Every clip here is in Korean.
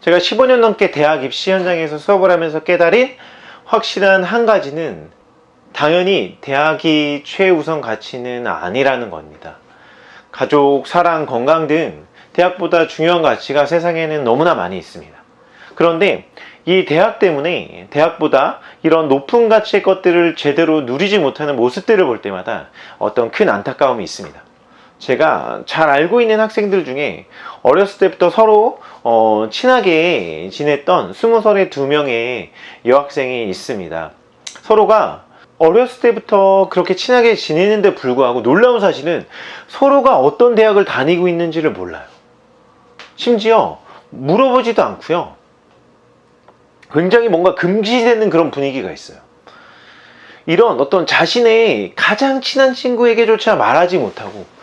제가 15년 넘게 대학 입시 현장에서 수업을 하면서 깨달은 확실한 한 가지는 당연히 대학이 최우선 가치는 아니라는 겁니다. 가족, 사랑, 건강 등 대학보다 중요한 가치가 세상에는 너무나 많이 있습니다. 그런데 이 대학 때문에 대학보다 이런 높은 가치의 것들을 제대로 누리지 못하는 모습들을 볼 때마다 어떤 큰 안타까움이 있습니다. 제가 잘 알고 있는 학생들 중에 어렸을 때부터 서로 친하게 지냈던 20살의 2명의 여학생이 있습니다. 서로가 어렸을 때부터 그렇게 친하게 지내는데 불구하고 놀라운 사실은 서로가 어떤 대학을 다니고 있는지를 몰라요. 심지어 물어보지도 않고요. 굉장히 뭔가 금기되는 그런 분위기가 있어요. 이런 어떤 자신의 가장 친한 친구에게조차 말하지 못하고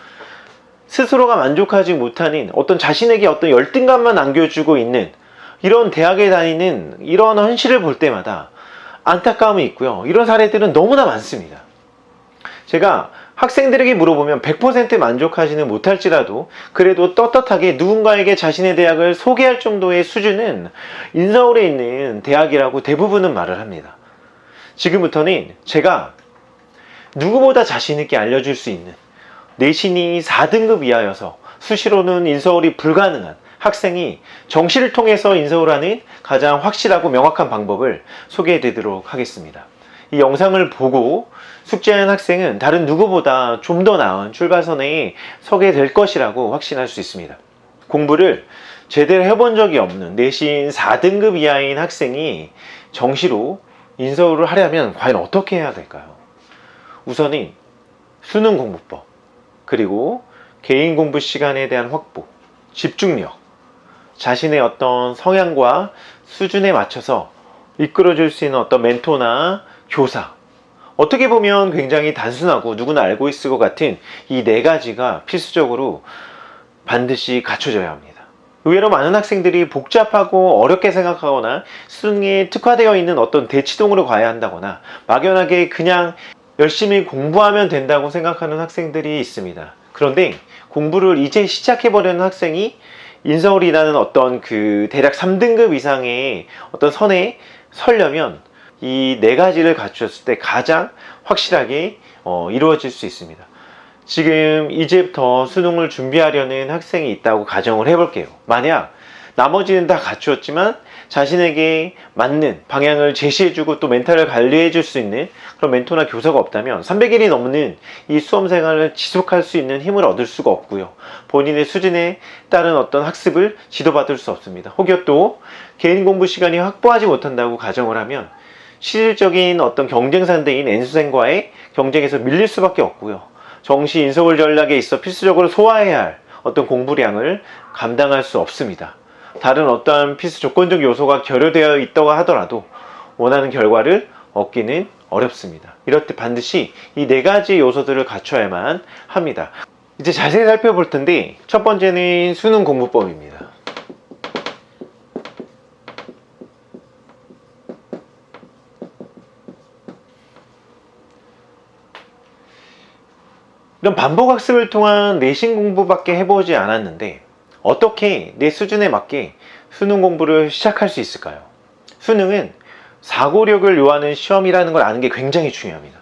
스스로가 만족하지 못하는 어떤 자신에게 어떤 열등감만 안겨주고 있는 이런 대학에 다니는 이런 현실을 볼 때마다 안타까움이 있고요. 이런 사례들은 너무나 많습니다. 제가 학생들에게 물어보면 100% 만족하지는 못할지라도 그래도 떳떳하게 누군가에게 자신의 대학을 소개할 정도의 수준은 인서울에 있는 대학이라고 대부분은 말을 합니다. 지금부터는 제가 누구보다 자신있게 알려줄 수 있는 내신이 4등급 이하여서 수시로는 인서울이 불가능한 학생이 정시를 통해서 인서울하는 가장 확실하고 명확한 방법을 소개해 드리도록 하겠습니다. 이 영상을 보고 숙제하는 학생은 다른 누구보다 좀 더 나은 출발선에 서게 될 것이라고 확신할 수 있습니다. 공부를 제대로 해본 적이 없는 내신 4등급 이하인 학생이 정시로 인서울을 하려면 과연 어떻게 해야 될까요? 우선은 수능 공부법, 그리고 개인 공부 시간에 대한 확보, 집중력, 자신의 어떤 성향과 수준에 맞춰서 이끌어줄 수 있는 어떤 멘토나 교사, 어떻게 보면 굉장히 단순하고 누구나 알고 있을 것 같은 이 4가지가 필수적으로 반드시 갖춰져야 합니다. 의외로 많은 학생들이 복잡하고 어렵게 생각하거나 수능에 특화되어 있는 어떤 대치동으로 가야 한다거나 막연하게 그냥 열심히 공부하면 된다고 생각하는 학생들이 있습니다. 그런데 공부를 이제 시작해보려는 학생이 인서울이라는 어떤 그 대략 3등급 이상의 어떤 선에 서려면 이 4가지를 갖추었을 때 가장 확실하게 이루어질 수 있습니다. 지금 이제부터 수능을 준비하려는 학생이 있다고 가정을 해볼게요. 만약 나머지는 다 갖추었지만 자신에게 맞는 방향을 제시해주고 또 멘탈을 관리해줄 수 있는 그런 멘토나 교사가 없다면 300일이 넘는 이 수험생활을 지속할 수 있는 힘을 얻을 수가 없고요. 본인의 수준에 따른 어떤 학습을 지도받을 수 없습니다. 혹여 또 개인 공부 시간이 확보하지 못한다고 가정을 하면 실질적인 어떤 경쟁 상대인 N수생과의 경쟁에서 밀릴 수밖에 없고요. 정시 인서울 전략에 있어 필수적으로 소화해야 할 어떤 공부량을 감당할 수 없습니다. 다른 어떠한 필수 조건적 요소가 결여되어 있다고 하더라도 원하는 결과를 얻기는 어렵습니다. 이럴 때 반드시 이 4가지 요소들을 갖춰야만 합니다. 이제 자세히 살펴볼 텐데 첫 번째는 수능 공부법입니다. 이런 반복학습을 통한 내신 공부밖에 해보지 않았는데 어떻게 내 수준에 맞게 수능 공부를 시작할 수 있을까요? 수능은 사고력을 요하는 시험이라는 걸 아는 게 굉장히 중요합니다.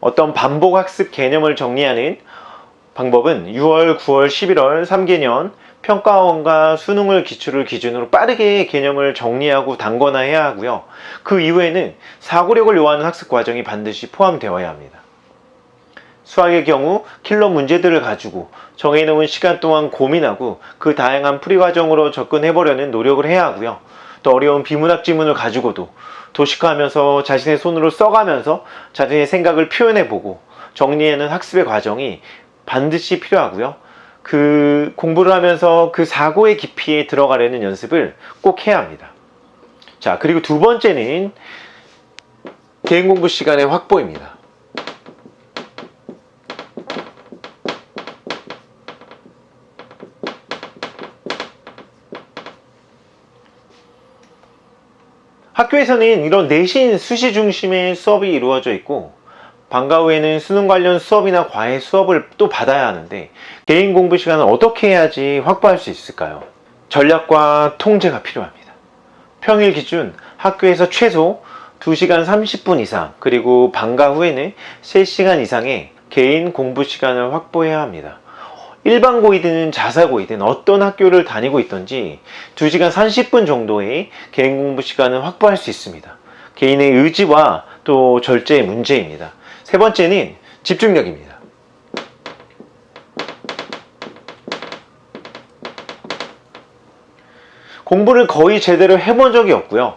어떤 반복학습 개념을 정리하는 방법은 6월, 9월, 11월 3개년 평가원과 수능을 기준으로 빠르게 개념을 정리하고 단권화해야 하고요. 그 이후에는 사고력을 요하는 학습 과정이 반드시 포함되어야 합니다. 수학의 경우 킬러 문제들을 가지고 정해놓은 시간 동안 고민하고 그 다양한 풀이 과정으로 접근해보려는 노력을 해야 하고요. 또 어려운 비문학 지문을 가지고도 도식화하면서 자신의 손으로 써가면서 자신의 생각을 표현해보고 정리하는 학습의 과정이 반드시 필요하고요. 그 공부를 하면서 그 사고의 깊이에 들어가려는 연습을 꼭 해야 합니다. 자, 그리고 두 번째는 개인 공부 시간의 확보입니다. 학교에서는 이런 내신 수시 중심의 수업이 이루어져 있고 방과 후에는 수능 관련 수업이나 과외 수업을 또 받아야 하는데 개인 공부 시간을 어떻게 해야지 확보할 수 있을까요? 전략과 통제가 필요합니다. 평일 기준 학교에서 최소 2시간 30분 이상, 그리고 방과 후에는 3시간 이상의 개인 공부 시간을 확보해야 합니다. 일반고이든 자사고이든 어떤 학교를 다니고 있든지 2시간 30분 정도의 개인 공부 시간을 확보할 수 있습니다. 개인의 의지와 또 절제의 문제입니다. 세 번째는 집중력입니다. 공부를 거의 제대로 해본 적이 없고요.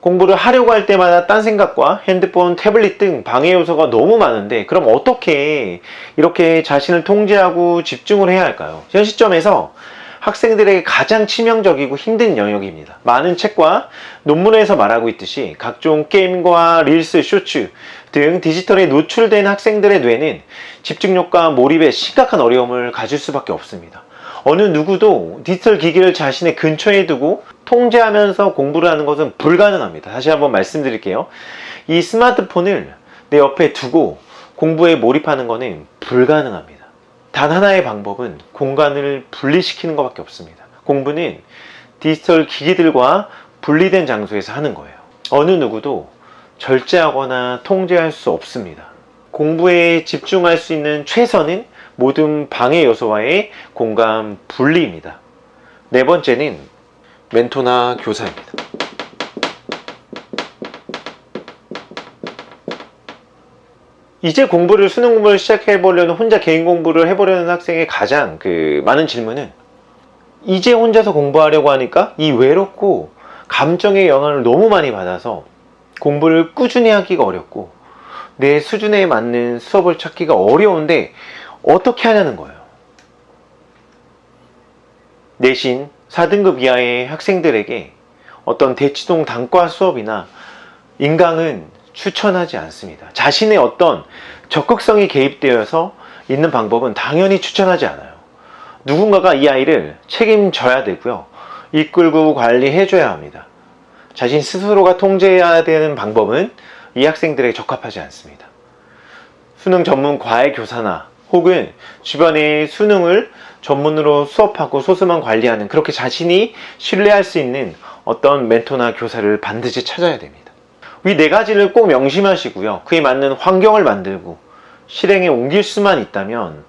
공부를 하려고 할 때마다 딴 생각과 핸드폰, 태블릿 등 방해 요소가 너무 많은데, 그럼 어떻게 이렇게 자신을 통제하고 집중을 해야 할까요? 현 시점에서 학생들에게 가장 치명적이고 힘든 영역입니다. 많은 책과 논문에서 말하고 있듯이 각종 게임과 릴스, 쇼츠 등 디지털에 노출된 학생들의 뇌는 집중력과 몰입에 심각한 어려움을 가질 수밖에 없습니다. 어느 누구도 디지털 기기를 자신의 근처에 두고 통제하면서 공부를 하는 것은 불가능합니다. 다시 한번 말씀드릴게요. 이 스마트폰을 내 옆에 두고 공부에 몰입하는 것은 불가능합니다. 단 하나의 방법은 공간을 분리시키는 것밖에 없습니다. 공부는 디지털 기기들과 분리된 장소에서 하는 거예요. 어느 누구도 절제하거나 통제할 수 없습니다. 공부에 집중할 수 있는 최선은 모든 방해 요소와의 공간 분리입니다. 네 번째는 멘토나 교사입니다. 이제 수능 공부를 시작해보려는, 혼자 개인 공부를 해보려는 학생의 가장 많은 질문은, 이제 혼자서 공부하려고 하니까 이 외롭고 감정의 영향을 너무 많이 받아서 공부를 꾸준히 하기가 어렵고 내 수준에 맞는 수업을 찾기가 어려운데 어떻게 하냐는 거예요. 내신 4등급 이하의 학생들에게 어떤 대치동 단과 수업이나 인강은 추천하지 않습니다. 자신의 어떤 적극성이 개입되어서 있는 방법은 당연히 추천하지 않아요. 누군가가 이 아이를 책임져야 되고요. 이끌고 관리해줘야 합니다. 자신 스스로가 통제해야 되는 방법은 이 학생들에게 적합하지 않습니다. 수능 전문 과외 교사나 혹은 주변에 수능을 전문으로 수업하고 소수만 관리하는, 그렇게 자신이 신뢰할 수 있는 어떤 멘토나 교사를 반드시 찾아야 됩니다. 이 네 가지를 꼭 명심하시고요. 그에 맞는 환경을 만들고 실행에 옮길 수만 있다면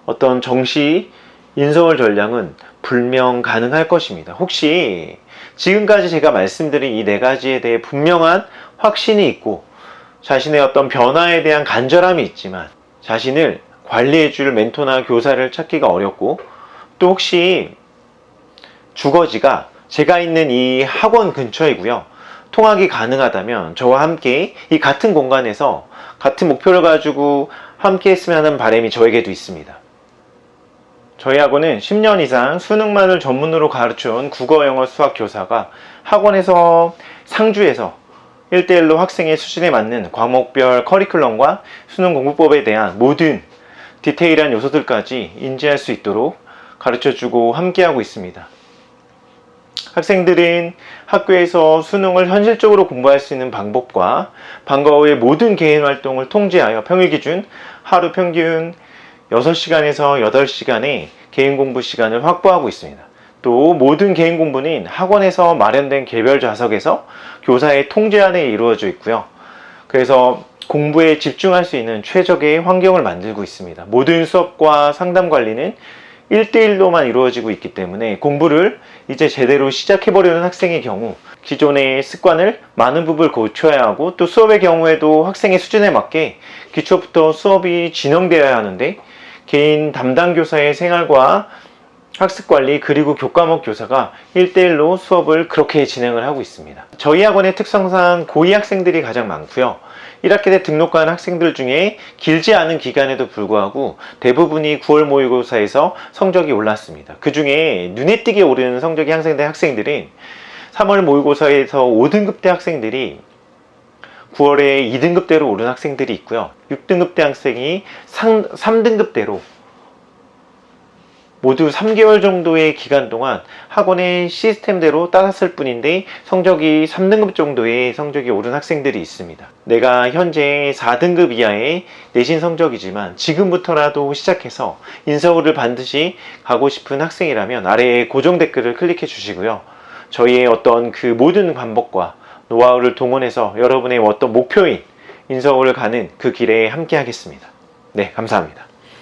어떤 정시 인서울 전략은 불명 가능할 것입니다. 혹시 지금까지 제가 말씀드린 이 네 가지에 대해 분명한 확신이 있고 자신의 어떤 변화에 대한 간절함이 있지만 자신을 관리해줄 멘토나 교사를 찾기가 어렵고, 또 혹시 주거지가 제가 있는 이 학원 근처이고요, 통학이 가능하다면 저와 함께 이 같은 공간에서 같은 목표를 가지고 함께 했으면 하는 바람이 저에게도 있습니다. 저희 학원은 10년 이상 수능만을 전문으로 가르쳐온 국어, 영어, 수학 교사가 학원에서 상주해서 1대1로 학생의 수준에 맞는 과목별 커리큘럼과 수능 공부법에 대한 모든 디테일한 요소들까지 인지할 수 있도록 가르쳐주고 함께하고 있습니다. 학생들은 학교에서 수능을 현실적으로 공부할 수 있는 방법과 방과 후의 모든 개인 활동을 통제하여 평일 기준 하루 평균 6시간에서 8시간의 개인 공부 시간을 확보하고 있습니다. 또 모든 개인 공부는 학원에서 마련된 개별 좌석에서 교사의 통제 안에 이루어져 있고요. 그래서 공부에 집중할 수 있는 최적의 환경을 만들고 있습니다. 모든 수업과 상담 관리는 1대1로만 이루어지고 있기 때문에 공부를 이제 제대로 시작해보려는 학생의 경우 기존의 습관을 많은 부분을 고쳐야 하고, 또 수업의 경우에도 학생의 수준에 맞게 기초부터 수업이 진행되어야 하는데 개인 담당 교사의 생활과 학습관리 그리고 교과목 교사가 1대1로 수업을 그렇게 진행을 하고 있습니다. 저희 학원의 특성상 고2 학생들이 가장 많고요. 1학기 때 등록한 학생들 중에 길지 않은 기간에도 불구하고 대부분이 9월 모의고사에서 성적이 올랐습니다. 그 중에 눈에 띄게 오르는 성적이 향상된 학생들은 3월 모의고사에서 5등급대 학생들이 9월에 2등급대로 오른 학생들이 있고요. 6등급대 학생이 3등급대로 모두 3개월 정도의 기간 동안 학원의 시스템대로 따랐을 뿐인데 성적이 3등급 정도의 성적이 오른 학생들이 있습니다. 내가 현재 4등급 이하의 내신 성적이지만 지금부터라도 시작해서 인서울을 반드시 가고 싶은 학생이라면 아래에 고정 댓글을 클릭해 주시고요. 저희의 어떤 그 모든 방법과 노하우를 동원해서 여러분의 어떤 목표인 인서울을 가는 그 길에 함께 하겠습니다. 네, 감사합니다.